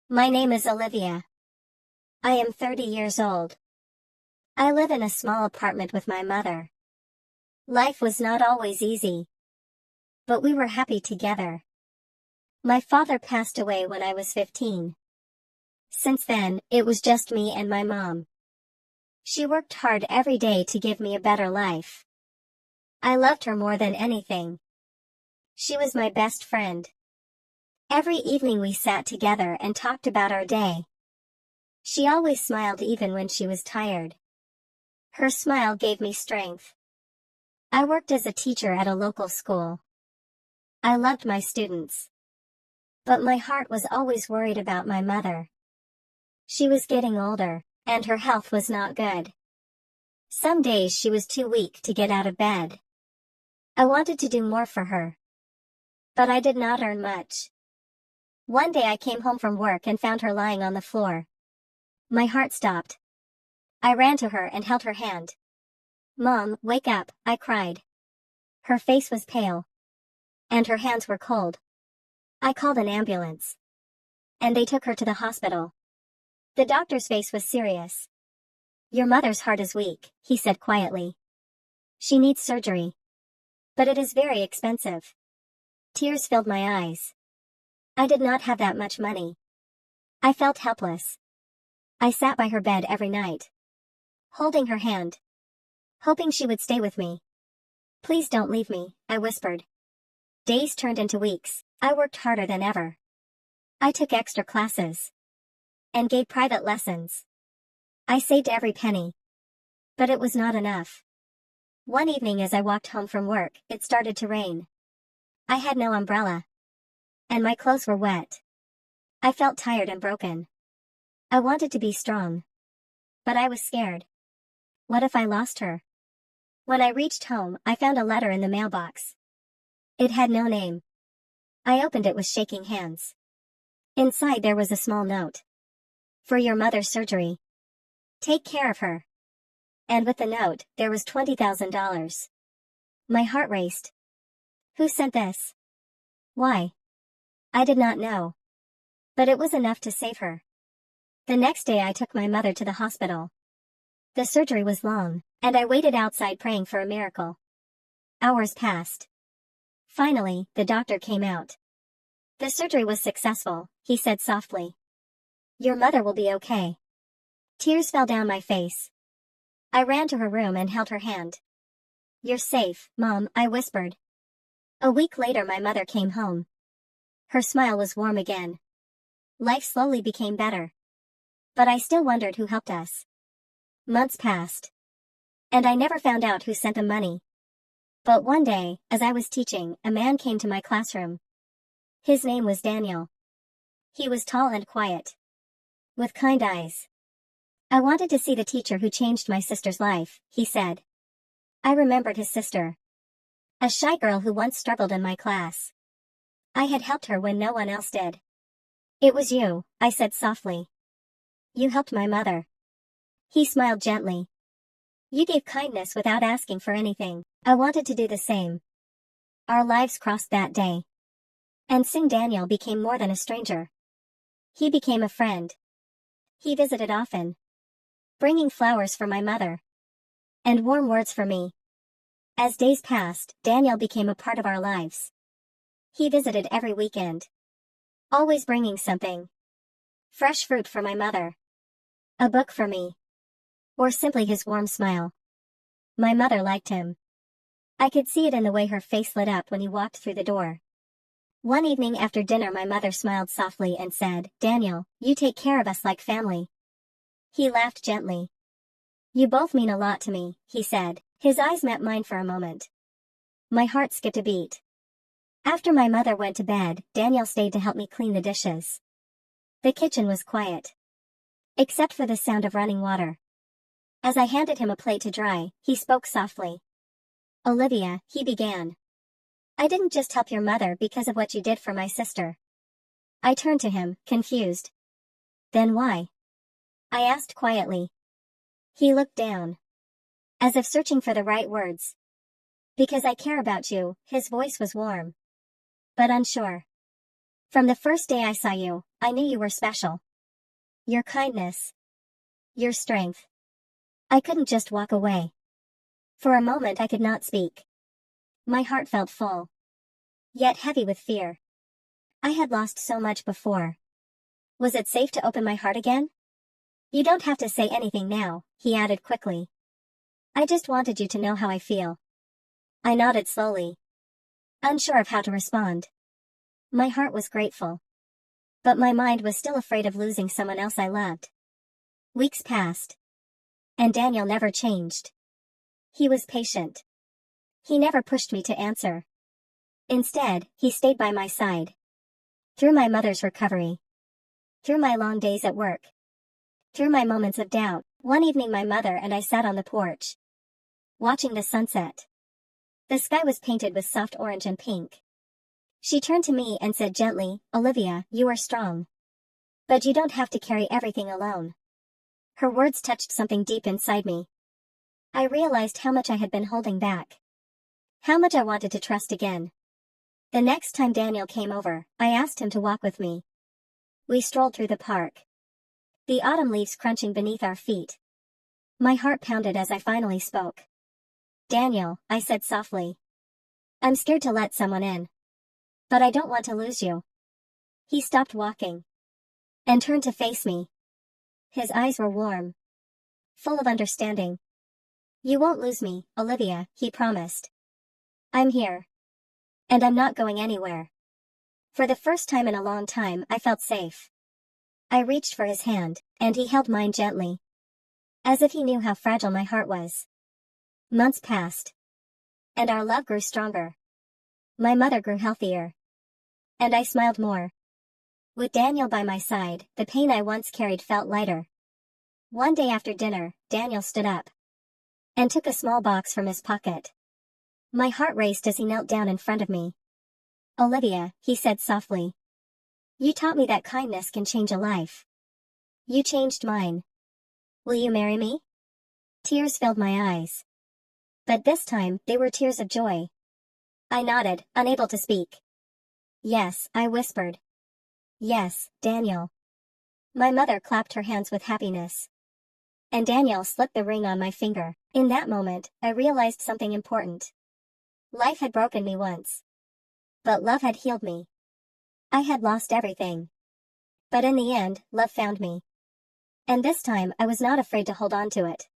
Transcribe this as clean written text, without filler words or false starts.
My name is Olivia. I am 30 years old. I live in a small apartment with my mother. Life was not always easy, but we were happy together. My father passed away when I was 15. Since then, it was just me and my mom. She worked hard every day to give me a better life. I loved her more than anything. She was my best friend. Every evening we sat together and talked about our day. She always smiled even when she was tired. Her smile gave me strength. I worked as a teacher at a local school. I loved my students. But my heart was always worried about my mother. She was getting older, and her health was not good. Some days she was too weak to get out of bed. I wanted to do more for her, but I did not earn much. One day I came home from work and found her lying on the floor. My heart stopped. I ran to her and held her hand. "Mom, wake up," I cried. Her face was pale, and her hands were cold. I called an ambulance, and they took her to the hospital. The doctor's face was serious. "Your mother's heart is weak," he said quietly. "She needs surgery, but it is very expensive." Tears filled my eyes. I did not have that much money. I felt helpless. I sat by her bed every night, holding her hand, hoping she would stay with me. "Please don't leave me," I whispered. Days turned into weeks. I worked harder than ever. I took extra classes and gave private lessons. I saved every penny, but it was not enough. One evening as I walked home from work, it started to rain. I had no umbrella, and my clothes were wet. I felt tired and broken. I wanted to be strong, but I was scared. What if I lost her? When I reached home, I found a letter in the mailbox. It had no name. I opened it with shaking hands. Inside there was a small note. "For your mother's surgery. Take care of her." And with the note, there was $20,000. My heart raced. Who sent this? Why? I did not know. But it was enough to save her. The next day I took my mother to the hospital. The surgery was long, and I waited outside praying for a miracle. Hours passed. Finally, the doctor came out. "The surgery was successful," he said softly. "Your mother will be okay." Tears fell down my face. I ran to her room and held her hand. "You're safe, Mom," I whispered. A week later my mother came home. Her smile was warm again. Life slowly became better. But I still wondered who helped us. Months passed, and I never found out who sent the money. But one day, as I was teaching, a man came to my classroom. His name was Daniel. He was tall and quiet, with kind eyes. "I wanted to see the teacher who changed my sister's life," he said. I remembered his sister, a shy girl who once struggled in my class. I had helped her when no one else did. "It was you," I said softly. "You helped my mother." He smiled gently. "You gave kindness without asking for anything." I wanted to do the same. Our lives crossed that day. And soon Daniel became more than a stranger. He became a friend. He visited often, bringing flowers for my mother, and warm words for me. As days passed, Daniel became a part of our lives. He visited every weekend, always bringing something. Fresh fruit for my mother, a book for me, or simply his warm smile. My mother liked him. I could see it in the way her face lit up when he walked through the door. One evening after dinner my mother smiled softly and said, "Daniel, you take care of us like family." He laughed gently. "You both mean a lot to me," he said. His eyes met mine for a moment. My heart skipped a beat. After my mother went to bed, Daniel stayed to help me clean the dishes. The kitchen was quiet, except for the sound of running water. As I handed him a plate to dry, he spoke softly. "Olivia," he began, "I didn't just help your mother because of what you did for my sister." I turned to him, confused. "Then why?" I asked quietly. He looked down, as if searching for the right words. "Because I care about you," his voice was warm, but unsure. "From the first day I saw you, I knew you were special. Your kindness. Your strength. I couldn't just walk away. For a moment I could not speak. My heart felt full, yet heavy with fear. I had lost so much before. Was it safe to open my heart again? You don't have to say anything now, he added quickly. I just wanted you to know how I feel. I nodded slowly, unsure of how to respond. My heart was grateful, but my mind was still afraid of losing someone else I loved. Weeks passed, and Daniel never changed. He was patient. He never pushed me to answer. Instead, he stayed by my side. Through my mother's recovery. Through my long days at work. Through my moments of doubt. One evening my mother and I sat on the porch, watching the sunset. The sky was painted with soft orange and pink. She turned to me and said gently, "Olivia, you are strong. But you don't have to carry everything alone." Her words touched something deep inside me. I realized how much I had been holding back. How much I wanted to trust again. The next time Daniel came over, I asked him to walk with me. We strolled through the park. The autumn leaves crunching beneath our feet. My heart pounded as I finally spoke. "Daniel," I said softly. "I'm scared to let someone in. But I don't want to lose you." He stopped walking and turned to face me. His eyes were warm, full of understanding. "You won't lose me, Olivia," he promised. "I'm here. And I'm not going anywhere." For the first time in a long time, I felt safe. I reached for his hand, and he held mine gently, as if he knew how fragile my heart was. Months passed, and our love grew stronger. My mother grew healthier, and I smiled more. With Daniel by my side, the pain I once carried felt lighter. One day after dinner, Daniel stood up and took a small box from his pocket. My heart raced as he knelt down in front of me. "Olivia," he said softly. "You taught me that kindness can change a life. You changed mine. Will you marry me?" Tears filled my eyes. But this time, they were tears of joy. I nodded, unable to speak. "Yes," I whispered. "Yes, Daniel." My mother clapped her hands with happiness. And Daniel slipped the ring on my finger. In that moment, I realized something important. Life had broken me once, but love had healed me. I had lost everything, but in the end, love found me. And this time I was not afraid to hold on to it.